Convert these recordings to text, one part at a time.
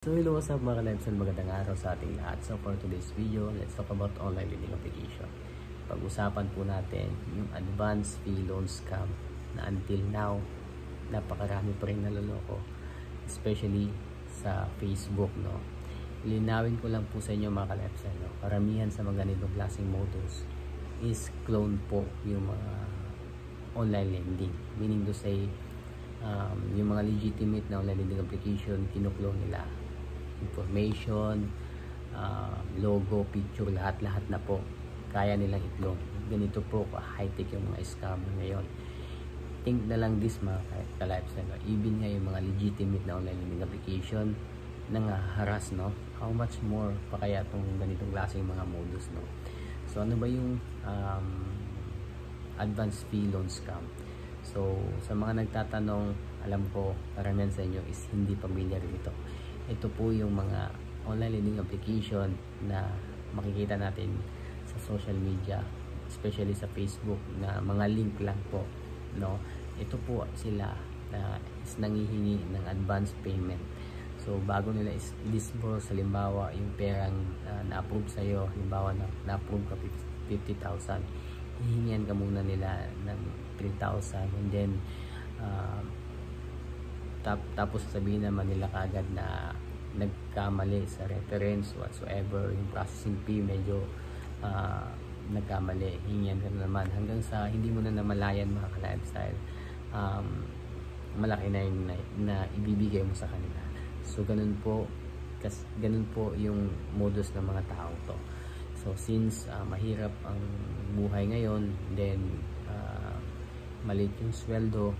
So hello, what's up mga ka-lives, magandang araw sa ating lahat. So for today's video, let's talk about online lending application. Pag-usapan po natin yung advance fee loan scam na until now, napakarami pa rin naloloko. Especially sa Facebook, no? Linawin ko lang po sa inyo mga ka-lives, no? Karamihan sa mga ganitong klaseng modus is clone po yung mga online lending. Meaning to say, yung mga legitimate na online lending application, kinuklone nila information, logo, picture, lahat-lahat na po kaya nilang i-clone. Ganito po high-tech yung mga scammer ngayon. Think na lang this mga ka-lives, even nga yung mga legitimate na online lending application nangaharas, no? How much more pa kaya itong ganitong klaseng mga modus, no? So ano ba yung advance fee loan scam? So sa mga nagtatanong, alam ko karamihan sa inyo is hindi familiar dito. Ito po yung mga online lending application na makikita natin sa social media, especially sa Facebook, na mga link lang po, no? Ito po sila na is nangihingi ng advance payment. So bago nila is disburse, halimbawa yung perang na-approve sa iyo, halimbawa na-approve ka 50,000, hihingian ka muna nila ng 3,000, and then tapos sabihin naman nila kagad na nagkamali sa reference whatsoever, yung processing fee medyo nagkamali, hingian ka na naman hanggang sa hindi mo na namalayan mga ka-lifestyle, malaki na yung na ibibigay mo sa kanila. So ganun po yung modus ng mga tao to. So since mahirap ang buhay ngayon, then maliit yung sweldo,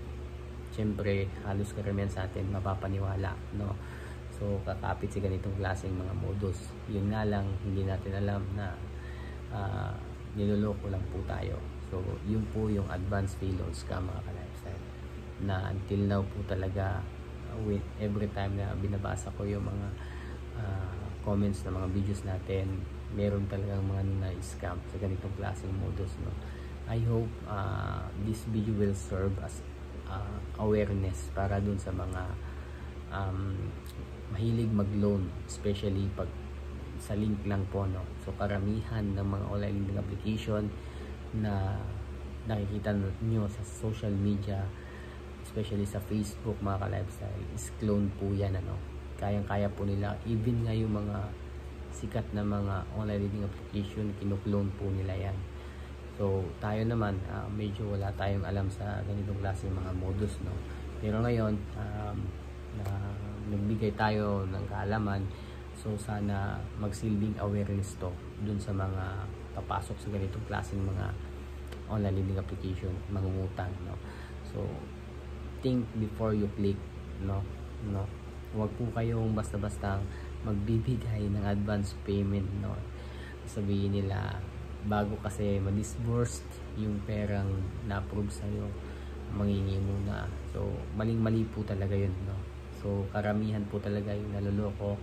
syempre halos karamihan sa atin mapapaniwala, no? So kakapit sa ganitong klaseng mga modus. Yun nga lang, hindi natin alam na niloloko lang po tayo. So yun po yung advance fee loan scam mga ka-lifestyle, na until now po talaga, with every time na binabasa ko yung mga comments na mga videos natin, meron talagang mga na-scam sa ganitong klaseng modus, no? I hope this video will serve as awareness para dun sa mga mahilig mag-loan, especially pag sa link lang po, no? So karamihan ng mga online lending application na nakikita nyo sa social media, especially sa Facebook mga ka-lifestyle, is clone po yan, ano? Kayang-kaya po nila, even nga yung mga sikat na mga online lending application, kinuklone po nila yan. So tayo naman, medyo wala tayong alam sa ganitong klase mga modus, no? Pero ngayon, nagbigay tayo ng kaalaman, so sana magsilbing awareness to dun sa mga papasok sa ganitong klaseng mga online lending application, mangungutang, no? So think before you click, no? Huwag po kayong basta-basta magbibigay ng advance payment, no? Sabihin nila, bago kasi ma-disburse yung perang na-approve sa'yo, mangingi muna. So maling-mali po talaga yun, no? So karamihan po talaga yung naloloko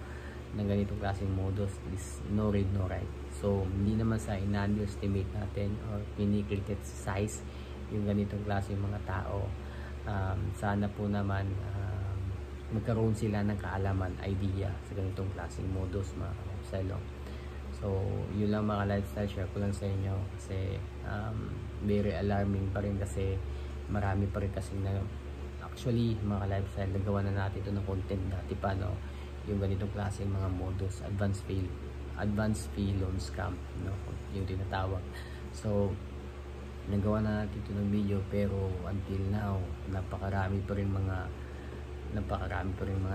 ng ganitong klaseng modus is no read, no write. So hindi naman sa in-underestimate natin or pinikriticize yung ganitong klaseng mga tao. Sana po naman magkaroon sila ng kaalaman, idea sa ganitong klaseng modus, mga lifestyle. So yun lang mga lifestyle, share ko lang sa inyo kasi very alarming pa rin, kasi marami pa rin kasi na actually mga lifestyle nagawa na natin ito ng content dati pa, no? Yung ganitong klaseng mga modus, advance fee loan scam, no? Yung tinatawag. So nagawa na natin ito ng video, pero until now napakarami pa rin mga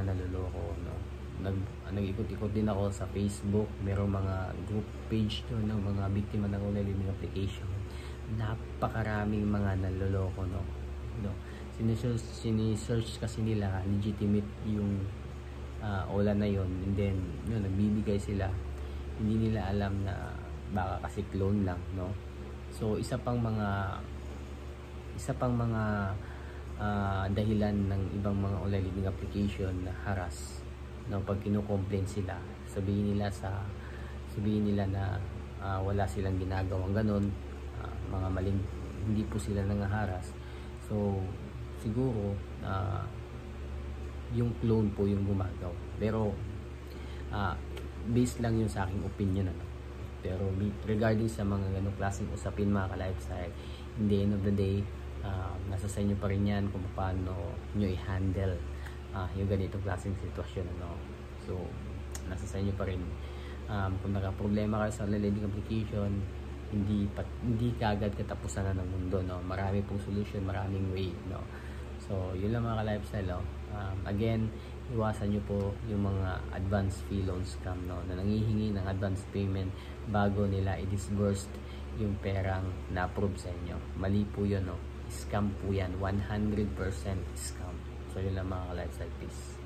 naloloko, no? Nag-ikot-ikot din ako sa Facebook, merong mga group page doon ng mga biktima ng online lending application. Napakaraming mga naloloko, no? Sini-search kasi nila legitimate yung ola na yon, and then yun, nagbibigay sila, hindi nila alam na baka kasi clone lang, no? So isa pang mga dahilan ng ibang mga online lending application na haras, no? Pag kino-complain sila, sabihin nila na wala silang ginagawang ganun, mga maling, hindi po sila nangaharas. So siguro yung clone po yung gumagawa, pero based lang yun sa aking opinion, ano. Pero regarding sa mga ganong klaseng usapin mga ka-lifestyle, in the end of the day, nasa sa inyo pa rin yan kung paano nyo i-handle yung ganitong klaseng sitwasyon, ano. So nasa sa inyo pa rin. Kung naka-problema kayo sa online lending application, hindi kaagad katapusan na ng mundo, no. Marami pong solution, maraming way, no. So yun lang mga ka-lifestyle, no. Again, iwasan nyo po yung mga advance fee loan scam, no, na nangihingi ng advance payment bago nila i-disburse yung perang na-approve sa inyo. Mali po yun, no. Scam po yan, 100% scam. So yun lang mga ka-lifestyle, peace.